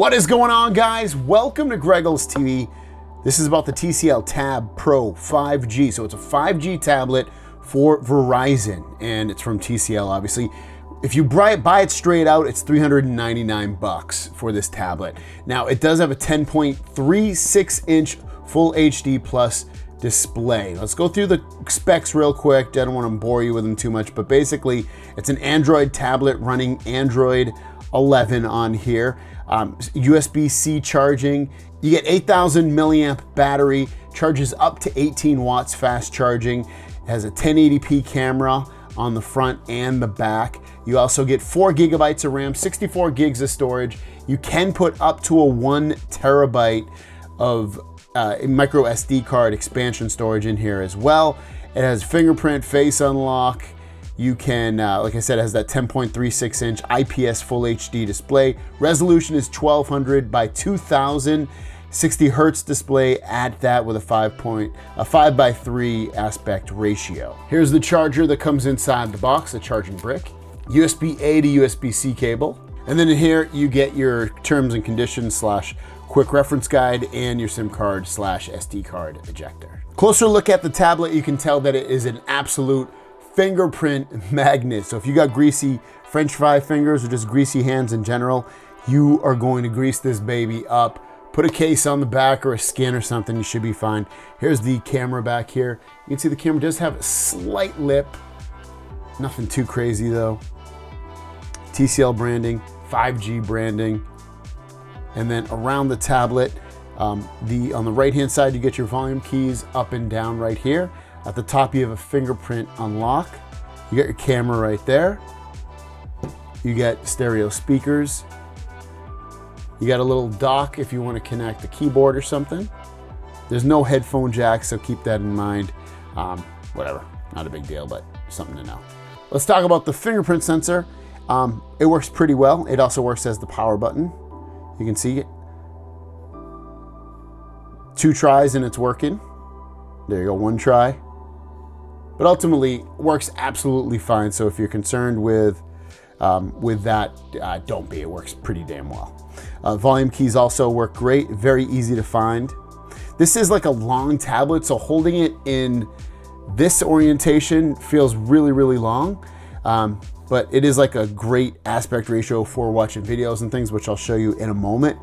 What is going on, guys? Welcome to Greggles TV. This is about the TCL Tab Pro 5G. So it's a 5G tablet for Verizon, and it's from TCL, obviously. If you buy it straight out, it's $399 for this tablet. Now, it does have a 10.36-inch Full HD Plus display. Let's go through the specs real quick. I don't want to bore you with them too much, but basically, it's an Android tablet running Android 11 on here. USB-C charging. You get 8,000 milliamp battery, charges up to 18 watts fast charging. It has a 1080p camera on the front and the back. You also get 4 gigabytes of RAM, 64 gigs of storage. You can put up to a 1 terabyte of micro SD card expansion storage in here as well. It has fingerprint face unlock. You can, like I said, it has that 10.36-inch IPS Full HD display. Resolution is 1200 by 2000, 60 hertz display at that with a 5:3 aspect ratio. Here's the charger that comes inside the box, the charging brick. USB-A to USB-C cable. And then in here, you get your terms and conditions / quick reference guide and your SIM card / SD card ejector. Closer look at the tablet, you can tell that it is an absolute fingerprint magnet. So if you got greasy French fry fingers or just greasy hands in general, you are going to grease this baby up. Put a case on the back or a skin or something, you should be fine. Here's the camera back here. You can see the camera does have a slight lip. Nothing too crazy though. TCL branding, 5G branding. And then around the tablet, on the right hand side, you get your volume keys up and down right here. At the top, you have a fingerprint unlock. You got your camera right there. You get stereo speakers. You got a little dock if you want to connect the keyboard or something. There's no headphone jack, so keep that in mind. Whatever, not a big deal, but something to know. Let's talk about the fingerprint sensor. It works pretty well. It also works as the power button. You can see it. 2 tries and it's working. There you go, 1 try. But ultimately, works absolutely fine. So if you're concerned with that, don't be. It works pretty damn well. Volume keys also work great. Very easy to find. This is like a long tablet, so holding it in this orientation feels really, really long. But it is like a great aspect ratio for watching videos and things, which I'll show you in a moment.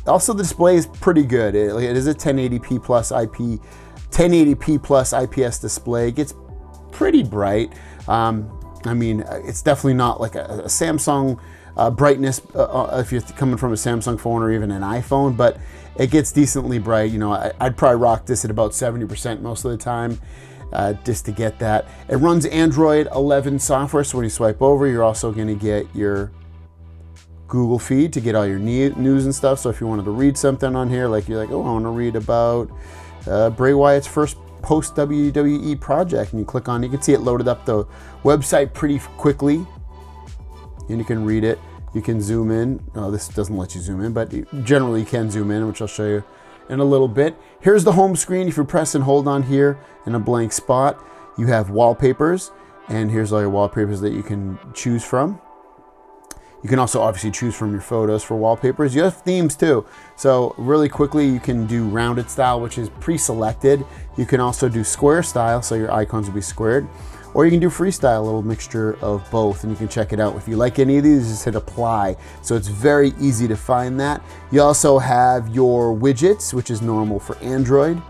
Also, the display is pretty good. It is a 1080p plus IPS display. It gets pretty bright. I mean, it's definitely not like a Samsung brightness if you're coming from a Samsung phone or even an iPhone, but it gets decently bright. You know, I'd probably rock this at about 70% most of the time just to get that. It runs Android 11 software, so when you swipe over, you're also going to get your Google feed to get all your news and stuff. So if you wanted to read something on here, like you're like, oh, I want to read about Bray Wyatt's first post WWE project, and you click on it, you can see it loaded up the website pretty quickly, and you can read it. You can zoom in. Oh, this doesn't let you zoom in, but generally you can zoom in, which I'll show you in a little bit. Here's the home screen. If you press and hold on here in a blank spot, you have wallpapers, and here's all your wallpapers that you can choose from. You can also obviously choose from your photos for wallpapers. You have themes too. So really quickly, you can do rounded style, which is pre-selected. You can also do square style, so your icons will be squared. Or you can do freestyle, a little mixture of both, and you can check it out. If you like any of these, just hit apply. So it's very easy to find that. You also have your widgets, which is normal for Android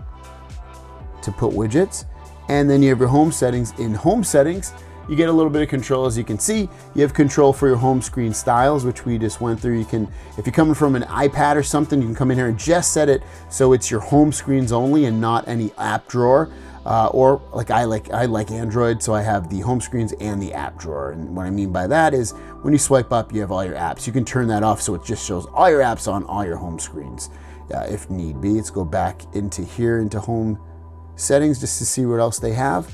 to put widgets. And then you have your home settings. In home settings, you get a little bit of control. As you can see, you have control for your home screen styles, which we just went through. You can, if you're coming from an iPad or something, you can come in here and just set it so it's your home screens only and not any app drawer. Or like I like Android, so I have the home screens and the app drawer. And what I mean by that is when you swipe up, you have all your apps. You can turn that off so it just shows all your apps on all your home screens if need be. Let's go back into here, into home settings, just to see what else they have.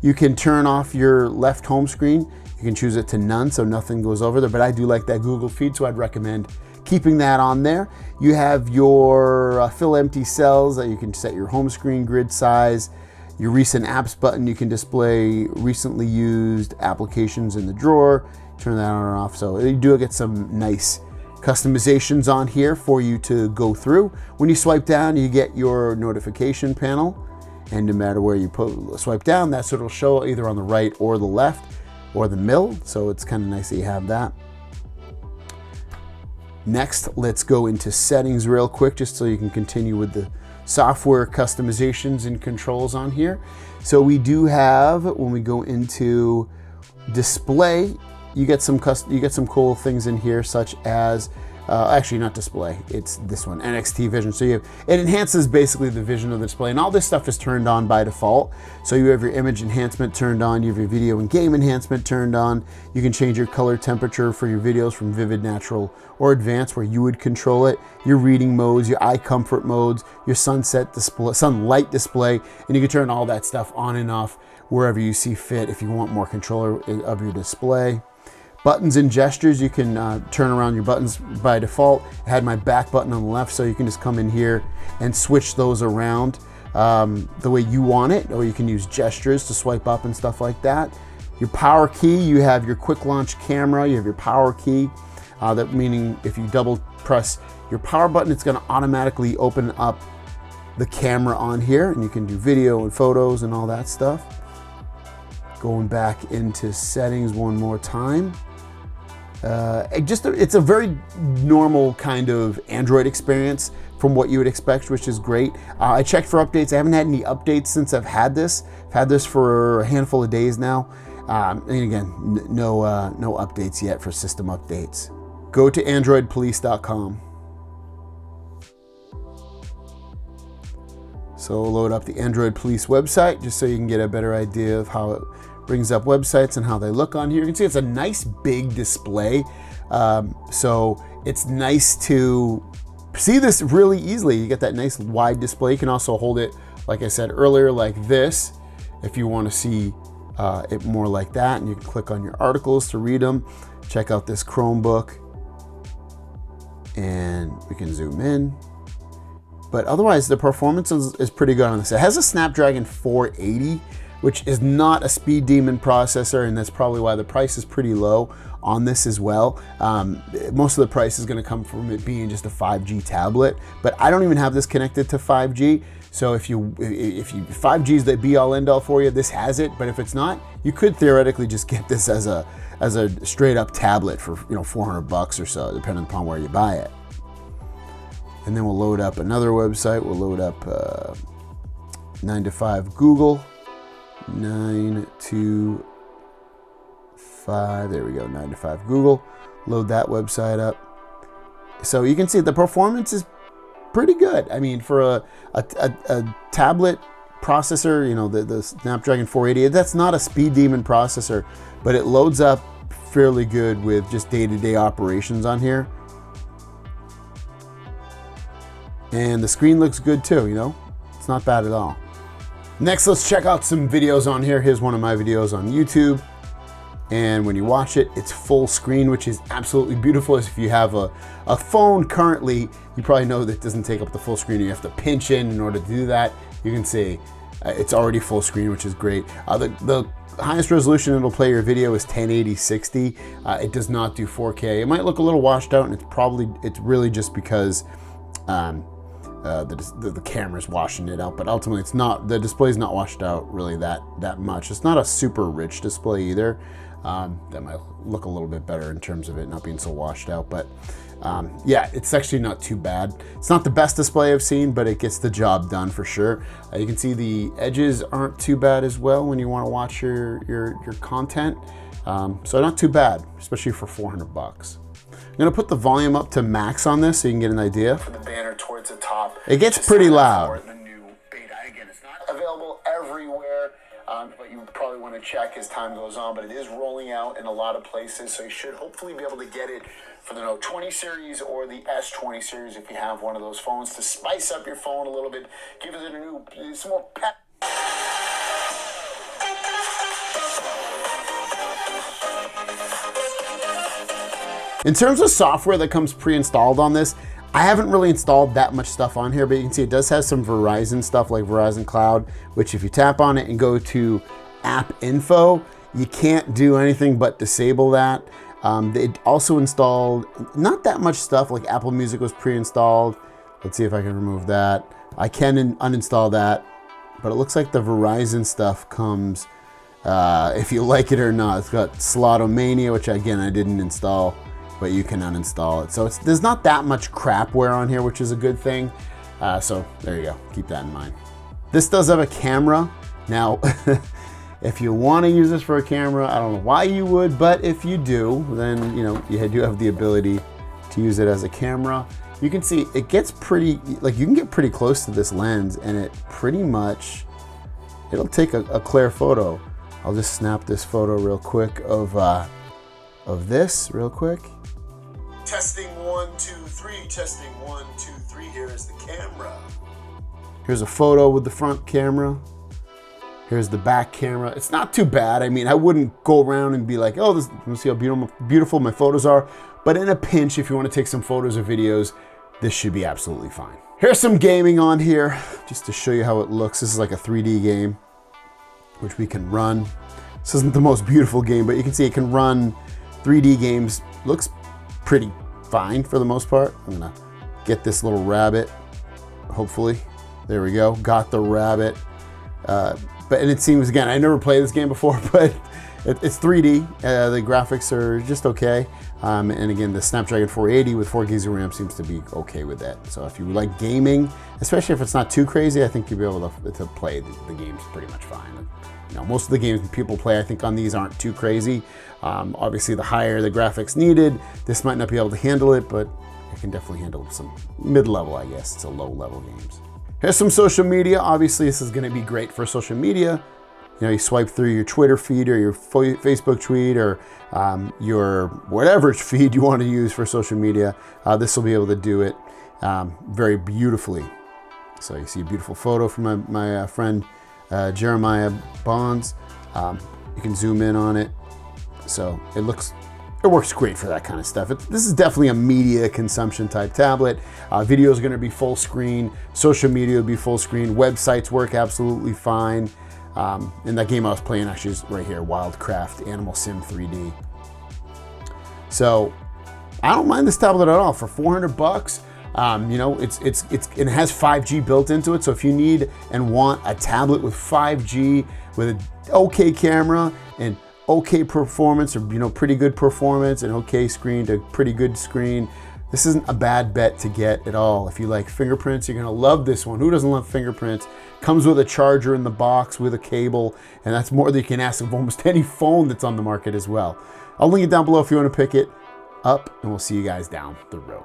You can turn off your left home screen. You can choose it to none, so nothing goes over there, but I do like that Google feed, so I'd recommend keeping that on there. You have your fill empty cells that you can set your home screen grid size. Your recent apps button, you can display recently used applications in the drawer. Turn that on or off, so you do get some nice customizations on here for you to go through. When you swipe down, you get your notification panel, and no matter where you swipe down, that's what it'll show either on the right or the left or the middle. So it's kind of nice that you have that. Next, let's go into settings real quick, just so you can continue with the software customizations and controls on here. So we do have, when we go into display, you get some cool things in here, such as actually not display, it's this one, NXT vision. So it enhances basically the vision of the display, and all this stuff is turned on by default. So you have your image enhancement turned on, you have your video and game enhancement turned on. You can change your color temperature for your videos from vivid, natural, or advanced, where you would control it. Your reading modes, your eye comfort modes, your sunset display, sunlight display, and you can turn all that stuff on and off wherever you see fit if you want more control of your display. Buttons and gestures, you can turn around your buttons by default. I had my back button on the left, so you can just come in here and switch those around the way you want it, or you can use gestures to swipe up and stuff like that. Your power key, you have your quick launch camera, you have your power key, that meaning if you double press your power button, it's gonna automatically open up the camera on here, and you can do video and photos and all that stuff. Going back into settings one more time. It's a very normal kind of Android experience from what you would expect, which is great. I checked for updates. I haven't had any updates since I've had this. I've had this for a handful of days now. And again, no updates yet for system updates. Go to androidpolice.com. So load up the Android Police website just so you can get a better idea of how it brings up websites and how they look on here. You can see it's a nice big display. So it's nice to see this really easily. You get that nice wide display. You can also hold it, like I said earlier, like this, if you want to see it more like that. And you can click on your articles to read them. Check out this Chromebook, and we can zoom in. But otherwise, the performance is pretty good on this. It has a Snapdragon 480, which is not a speed demon processor, and that's probably why the price is pretty low on this as well. Most of the price is gonna come from it being just a 5G tablet, but I don't even have this connected to 5G. So if 5G is the be all end all for you, this has it. But if it's not, you could theoretically just get this as a straight up tablet for $400 or so, depending upon where you buy it. And then we'll load up another website. We'll load up 9to5 Google. 9to5, there we go, 9to5 Google. Load that website up. So you can see the performance is pretty good. I mean, for a tablet processor, the Snapdragon 480, that's not a speed demon processor, but it loads up fairly good with just day-to-day operations on here. And the screen looks good too, it's not bad at all. Next, let's check out some videos on here. Here's one of my videos on YouTube. And when you watch it, it's full screen, which is absolutely beautiful. If you have a phone currently, you probably know that it doesn't take up the full screen. You have to pinch in order to do that. You can see it's already full screen, which is great. The highest resolution it'll play your video is 1080-60. It does not do 4K. It might look a little washed out, and it's really just because the camera's washing it out, but ultimately it's not, the display's not washed out really that much. It's not a super rich display either. That might look a little bit better in terms of it not being so washed out, but yeah, it's actually not too bad. It's not the best display I've seen, but it gets the job done for sure. You can see the edges aren't too bad as well when you want to watch your content. So not too bad, especially for $400. I'm gonna put the volume up to max on this so you can get an idea. From the banner towards the top. It gets pretty loud. The new beta. Again, it's not available everywhere, but you probably want to check as time goes on. But it is rolling out in a lot of places, so you should hopefully be able to get it for the Note 20 series or the S20 series if you have one of those phones, to spice up your phone a little bit, give it some more pep. In terms of software that comes pre-installed on this, I haven't really installed that much stuff on here, but you can see it does have some Verizon stuff like Verizon Cloud, which if you tap on it and go to app info, you can't do anything but disable that. They also installed not that much stuff, like Apple Music was pre-installed. Let's see if I can remove that. I can uninstall that, but it looks like the Verizon stuff comes if you like it or not. It's got Slotomania, which again I didn't install, but you can uninstall it. So there's not that much crapware on here, which is a good thing. So there you go, keep that in mind. This does have a camera. Now, if you want to use this for a camera, I don't know why you would, but if you do, then you do have the ability to use it as a camera. You can see it gets pretty, like you can get pretty close to this lens and it pretty much, it'll take a clear photo. I'll just snap this photo real quick of this real quick. Testing 1, 2, 3, testing 1, 2, 3, here is the camera. Here's a photo with the front camera. Here's the back camera. It's not too bad. I mean, I wouldn't go around and be like, oh, let's see how beautiful my photos are. But in a pinch, if you want to take some photos or videos, this should be absolutely fine. Here's some gaming on here, just to show you how it looks. This is like a 3D game, which we can run. This isn't the most beautiful game, but you can see it can run 3D games. Looks pretty fine for the most part. I'm gonna get this little rabbit, hopefully. There we go, got the rabbit. And it seems, again, I never played this game before, but it's 3D. The graphics are just okay. And again, the Snapdragon 480 with 4 gigs of RAM seems to be okay with that. So if you like gaming, especially if it's not too crazy, I think you'll be able to play the games pretty much fine. Most of the games people play, I think, on these aren't too crazy. Obviously, the higher the graphics needed, this might not be able to handle it, but it can definitely handle some mid-level, I guess, to low-level games. Here's some social media. Obviously, this is going to be great for social media. You swipe through your Twitter feed or your Facebook tweet or your whatever feed you want to use for social media. This will be able to do it very beautifully. So you see a beautiful photo from my friend Jeremiah Bonds. You can zoom in on it. So it works great for that kind of stuff. This is definitely a media consumption type tablet. Video is going to be full screen. Social media will be full screen. Websites work absolutely fine. And that game I was playing actually is right here, Wildcraft Animal Sim 3D. So I don't mind this tablet at all for 400 bucks. It has 5G built into it. So if you need and want a tablet with 5G with an okay camera and okay performance, or pretty good performance, and okay screen to pretty good screen, this isn't a bad bet to get at all. If you like fingerprints, you're gonna love this one. Who doesn't love fingerprints? Comes with a charger in the box with a cable, and that's more than you can ask of almost any phone that's on the market as well. I'll link it down below if you want to pick it up, and we'll see you guys down the road.